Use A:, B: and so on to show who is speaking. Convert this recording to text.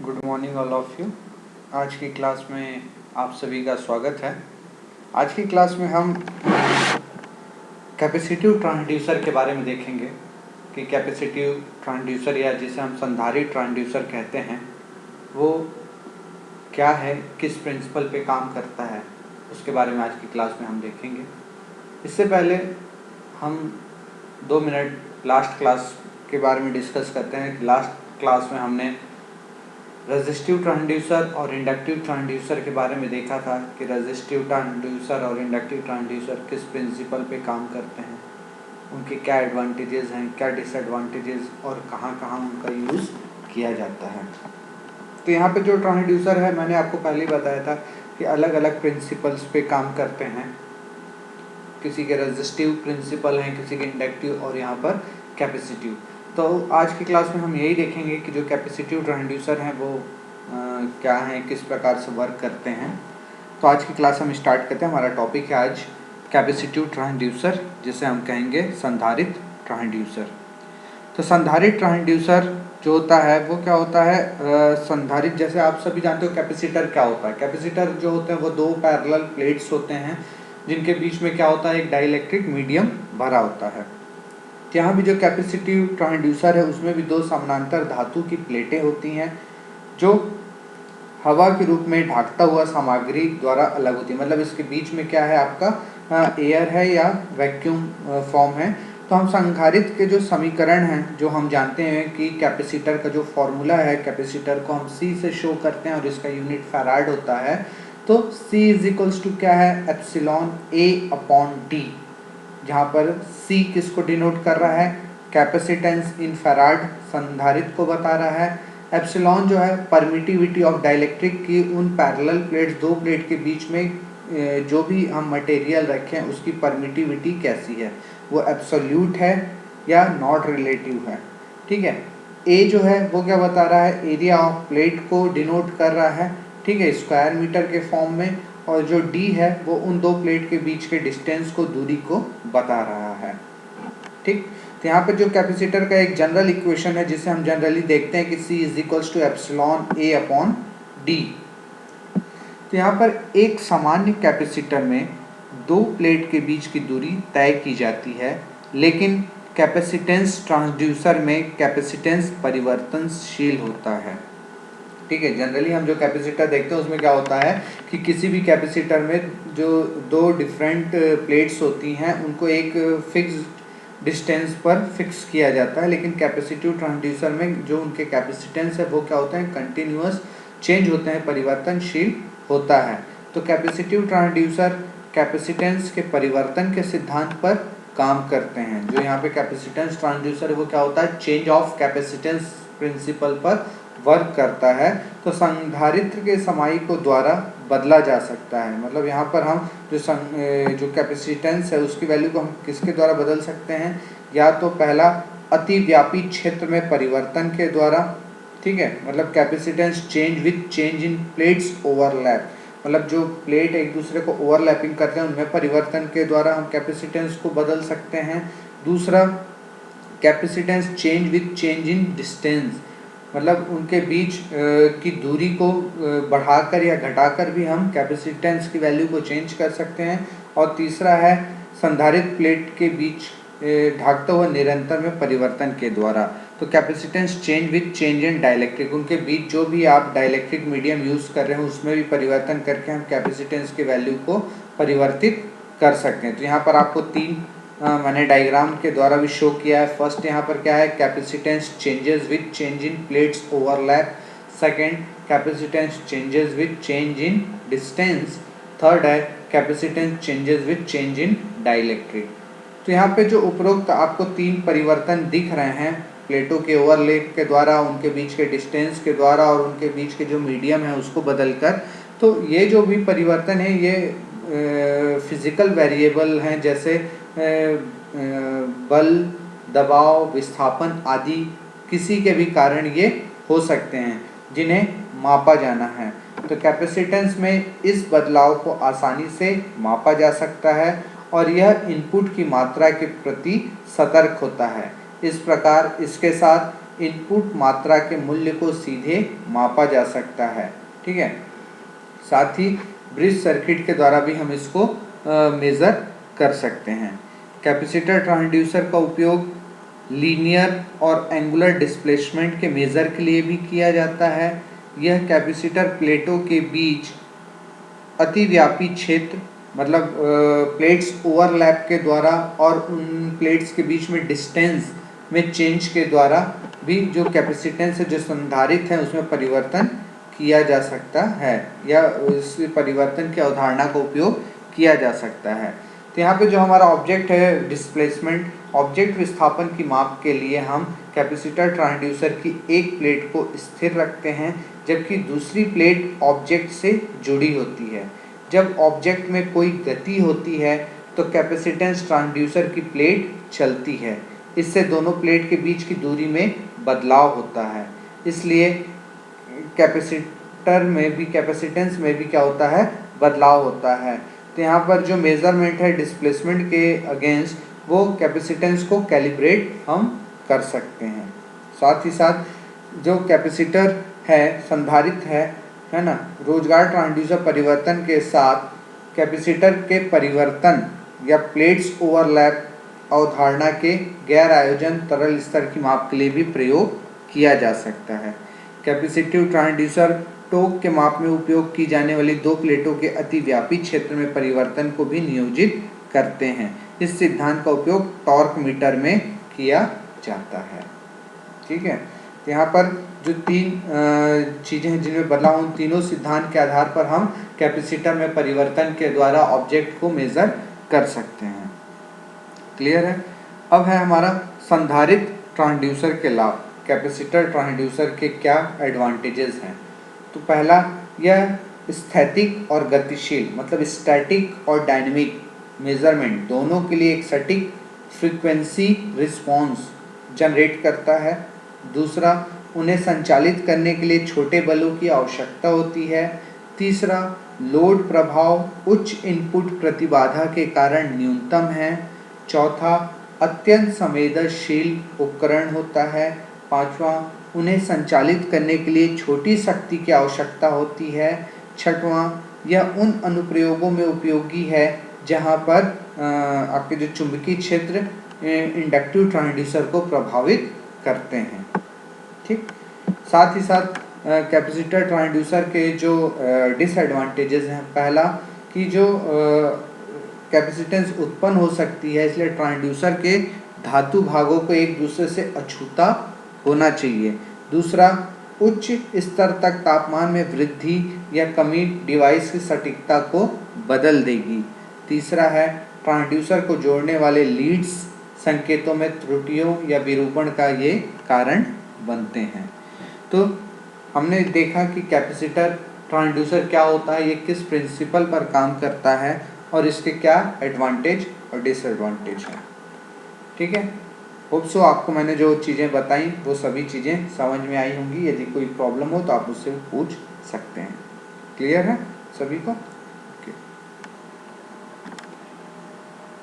A: Good morning all of you. आज की class में आप सभी का स्वागत है। आज की क्लास में हम कैपेसिटिव ट्रांसड्यूसर के बारे में देखेंगे कि कैपेसिटिव ट्रांसड्यूसर या जिसे हम संधारित्र ट्रांसड्यूसर कहते हैं वो क्या है, किस प्रिंसिपल पे काम करता है, उसके बारे में आज की क्लास में हम देखेंगे। इससे पहले हम 2 मिनट लास्ट क्लास के बारे में डिस्कस करते हैं कि लास्ट क्लास में हमने रेजिस्टिव ट्रांसड्यूसर और इंडक्टिव ट्रांसड्यूसर के बारे में देखा था कि रेजिस्टिव ट्रांसड्यूसर और इंडक्टिव ट्रांसड्यूसर किस प्रिंसिपल पे काम करते हैं, उनके क्या एडवांटेजेस हैं, क्या डिसएडवांटेजेस और कहाँ कहाँ उनका यूज़ किया जाता है। तो यहाँ पे जो ट्रांसड्यूसर है, मैंने आपको पहले ही बताया था कि अलग अलग प्रिंसिपल्स पे काम करते हैं। किसी के रेजिस्टिव प्रिंसिपल हैं, किसी के इंडक्टिव और यहाँ पर कैपेसिटिव। तो आज की क्लास में हम यही देखेंगे कि जो कैपेसिटिव ट्रांसड्यूसर हैं वो क्या हैं, किस प्रकार से वर्क करते हैं। तो आज की क्लास हम स्टार्ट करते हैं। हमारा टॉपिक है आज कैपेसिटिव ट्रांसड्यूसर, जिसे हम कहेंगे संधारित्र ट्रांसड्यूसर। तो संधारित्र ट्रांसड्यूसर जो होता है वो क्या होता है, संधारित्र जैसे आप सभी जानते हो कैपेसिटर क्या होता है। कैपेसिटर जो होते हैं वो 2 पैरेलल प्लेट्स होते हैं जिनके बीच में क्या होता है, एक डाइलेक्ट्रिक मीडियम भरा होता है। यहाँ भी जो कैपेसिटिव ट्रांसड्यूसर है उसमें भी 2 समानांतर धातु की प्लेटें होती हैं जो हवा के रूप में ढाकता हुआ सामग्री द्वारा अलग होती है। मतलब इसके बीच में क्या है, आपका एयर है या वैक्यूम फॉर्म है। तो हम संधारित्र के जो समीकरण हैं, जो हम जानते हैं कि कैपेसिटर का जो फॉर्मूला है, कैपेसिटर को हम C से शो करते हैं और इसका यूनिट फैराड होता है। तो C इज टू क्या है, एप्सिलॉन A अपॉन D, जहाँ पर C किसको डिनोट कर रहा है, कैपेसिटेंस इन फैराड संधारित्र को बता रहा है। एप्सिलॉन जो है परमिटिविटी ऑफ डाइलेक्ट्रिक की उन पैरेलल प्लेट्स, 2 प्लेट के बीच में जो भी हम मटेरियल रखें उसकी परमिटिविटी कैसी है, वो एब्सोल्यूट है या नॉट रिलेटिव है। ठीक है। ए जो है वो क्या बता रहा है, एरिया ऑफ प्लेट को डिनोट कर रहा है, ठीक है, स्क्वायर मीटर के फॉर्म में। और जो डी है वो उन 2 प्लेट के बीच के डिस्टेंस को, दूरी को बता रहा है। ठीक। तो यहाँ पर जो कैपेसिटर का एक जनरल इक्वेशन है जिसे हम जनरली देखते हैं कि C is equals to epsilon A upon D। तो यहाँ पर एक सामान्य कैपेसिटर में 2 प्लेट के बीच की दूरी तय की जाती है, लेकिन कैपेसिटेंस ट्रांसड्यूसर में कैपेसिटेंस परिवर्तनशील होता है। ठीक है। जनरली हम जो कैपेसिटर देखते हैं उसमें क्या होता है कि किसी भी कैपेसिटर में जो 2 डिफरेंट प्लेट्स होती हैं उनको एक फिक्स डिस्टेंस पर फिक्स किया जाता है, लेकिन कैपेसिटिव ट्रांसड्यूसर में जो उनके कैपेसिटेंस है वो क्या होता है, कंटिन्यूअस चेंज होते हैं, परिवर्तनशील होता है। तो कैपेसिटिव ट्रांसड्यूसर कैपेसिटेंस के परिवर्तन के सिद्धांत पर काम करते हैं। जो यहाँ पे कैपेसिटेंस ट्रांसड्यूसर है वो क्या होता है, चेंज ऑफ कैपेसिटेंस प्रिंसिपल पर वर्क करता है। तो संधारित्र के समाई द्वारा बदला जा सकता है। मतलब यहाँ पर हम जो कैपेसिटेंस है उसकी वैल्यू को हम किसके द्वारा बदल सकते हैं, या तो पहला अतिव्यापी क्षेत्र में परिवर्तन के द्वारा। ठीक है। मतलब capacitance change with change in plates overlap, मतलब जो प्लेट एक दूसरे को ओवरलैपिंग करते हैं उनमें परिवर्तन के द्वारा हम कैपेसिटेंस को बदल सकते हैं। दूसरा capacitance change with change in distance, मतलब उनके बीच की दूरी को बढ़ाकर या घटाकर भी हम कैपेसिटेंस की वैल्यू को चेंज कर सकते हैं। और तीसरा है संधारित्र प्लेट के बीच ढाकता हुआ निरंतर में परिवर्तन के द्वारा। तो capacitance change with change in dielectric, उनके बीच जो भी आप डाइलेक्ट्रिक मीडियम यूज़ कर रहे हैं उसमें भी परिवर्तन करके हम कैपेसिटेंस की वैल्यू को परिवर्तित कर सकते हैं। तो यहाँ पर आपको 3 मैंने डायग्राम के द्वारा भी शो किया है। फर्स्ट यहाँ पर क्या है, capacitance changes with change in plates overlap. Second, capacitance changes with change in distance. Third है capacitance changes with change in dielectric. तो यहाँ पे जो उपरोक्त आपको 3 परिवर्तन दिख रहे हैं, प्लेटों के ओवरलैप के द्वारा, उनके बीच के डिस्टेंस के द्वारा और उनके बीच के जो मीडियम है उसको बदलकर, तो ये जो भी परिवर्तन है ये फिजिकल वेरिएबल हैं, जैसे बल, दबाव, विस्थापन आदि किसी के भी कारण ये हो सकते हैं जिन्हें मापा जाना है। तो कैपेसिटेंस में इस बदलाव को आसानी से मापा जा सकता है और यह इनपुट की मात्रा के प्रति सतर्क होता है। इस प्रकार इसके साथ इनपुट मात्रा के मूल्य को सीधे मापा जा सकता है। ठीक है, साथ ही ब्रिज सर्किट के द्वारा भी हम इसको मेज़र कर सकते हैं। कैपेसिटर ट्रांसड्यूसर का उपयोग लीनियर और एंगुलर डिस्प्लेसमेंट के मेज़र के लिए भी किया जाता है। यह कैपेसिटर प्लेटों के बीच अतिव्यापी क्षेत्र, मतलब प्लेट्स ओवरलैप के द्वारा और उन प्लेट्स के बीच में डिस्टेंस में चेंज के द्वारा भी जो कैपेसिटेंस है, जो संधारित्र है, उसमें परिवर्तन किया जा सकता है या उस परिवर्तन की अवधारणा का उपयोग किया जा सकता है। तो यहाँ पे जो हमारा ऑब्जेक्ट है डिस्प्लेसमेंट, ऑब्जेक्ट विस्थापन की माप के लिए हम कैपेसिटर ट्रांसड्यूसर की एक प्लेट को स्थिर रखते हैं, जबकि दूसरी प्लेट ऑब्जेक्ट से जुड़ी होती है। जब ऑब्जेक्ट में कोई गति होती है तो कैपेसिटेंस ट्रांसड्यूसर की प्लेट चलती है, इससे दोनों प्लेट के बीच की दूरी में बदलाव होता है। इसलिए कैपेसिटर में भी, कैपेसिटेंस में भी क्या होता है, बदलाव होता है। तो यहाँ पर जो मेज़रमेंट है डिस्प्लेसमेंट के अगेंस्ट, वो कैपेसिटेंस को कैलिब्रेट हम कर सकते हैं। साथ ही साथ जो कैपेसिटर है संधारित्र है ना, रोजगार ट्रांसड्यूसर परिवर्तन के साथ कैपेसिटर के परिवर्तन या प्लेट्स ओवरलैप अवधारणा के गैर आयोजन तरल स्तर की माप के लिए भी प्रयोग किया जा सकता है। कैपेसिटिव ट्रांसड्यूसर टोक के माप में उपयोग की जाने वाली दो प्लेटों के अतिव्यापी क्षेत्र में परिवर्तन को भी नियोजित करते हैं। इस सिद्धांत का उपयोग टॉर्क मीटर में किया जाता है। ठीक है, तो यहाँ पर जो तीन चीज़ें हैं जिनमें बदलाव, उन तीनों सिद्धांत के आधार पर हम कैपेसिटर में परिवर्तन के द्वारा ऑब्जेक्ट को मेज़र कर सकते हैं। क्लियर है। अब है हमारा संधारित्र ट्रांसड्यूसर के लाभ। कैपेसिटर ट्रांसड्यूसर के क्या एडवांटेजेस हैं? तो पहला, यह स्थैतिक और गतिशील, मतलब स्टैटिक और डायनेमिक मेजरमेंट दोनों के लिए एक सटीक फ्रीक्वेंसी रिस्पॉन्स जनरेट करता है। दूसरा, उन्हें संचालित करने के लिए छोटे बलों की आवश्यकता होती है। तीसरा, लोड प्रभाव उच्च इनपुट प्रतिबाधा के कारण न्यूनतम है। चौथा, अत्यंत संवेदनशील उपकरण होता है। पांचवा, उन्हें संचालित करने के लिए छोटी शक्ति की आवश्यकता होती है। छठवां, यह उन अनुप्रयोगों में उपयोगी है जहां पर आपके जो चुंबकीय क्षेत्र इंडक्टिव ट्रांसड्यूसर को प्रभावित करते हैं। ठीक, साथ ही साथ कैपेसिटर ट्रांसड्यूसर के जो डिसएडवांटेजेस हैं, पहला कि जो कैपेसिटेंस उत्पन्न हो सकती है, इसलिए ट्रांसड्यूसर के धातु भागों को एक दूसरे से अछूता होना चाहिए। दूसरा, उच्च स्तर तक तापमान में वृद्धि या कमी डिवाइस की सटीकता को बदल देगी। तीसरा है, ट्रांसड्यूसर को जोड़ने वाले लीड्स संकेतों में त्रुटियों या विरूपण का ये कारण बनते हैं। तो हमने देखा कि कैपेसिटर ट्रांसड्यूसर क्या होता है, ये किस प्रिंसिपल पर काम करता है और इसके क्या एडवांटेज और डिसएडवांटेज हैं। ठीक है, होप सो आपको मैंने जो चीज़ें बताई वो सभी चीज़ें समझ में आई होंगी। यदि कोई प्रॉब्लम हो तो आप उससे पूछ सकते हैं। क्लियर है सभी को?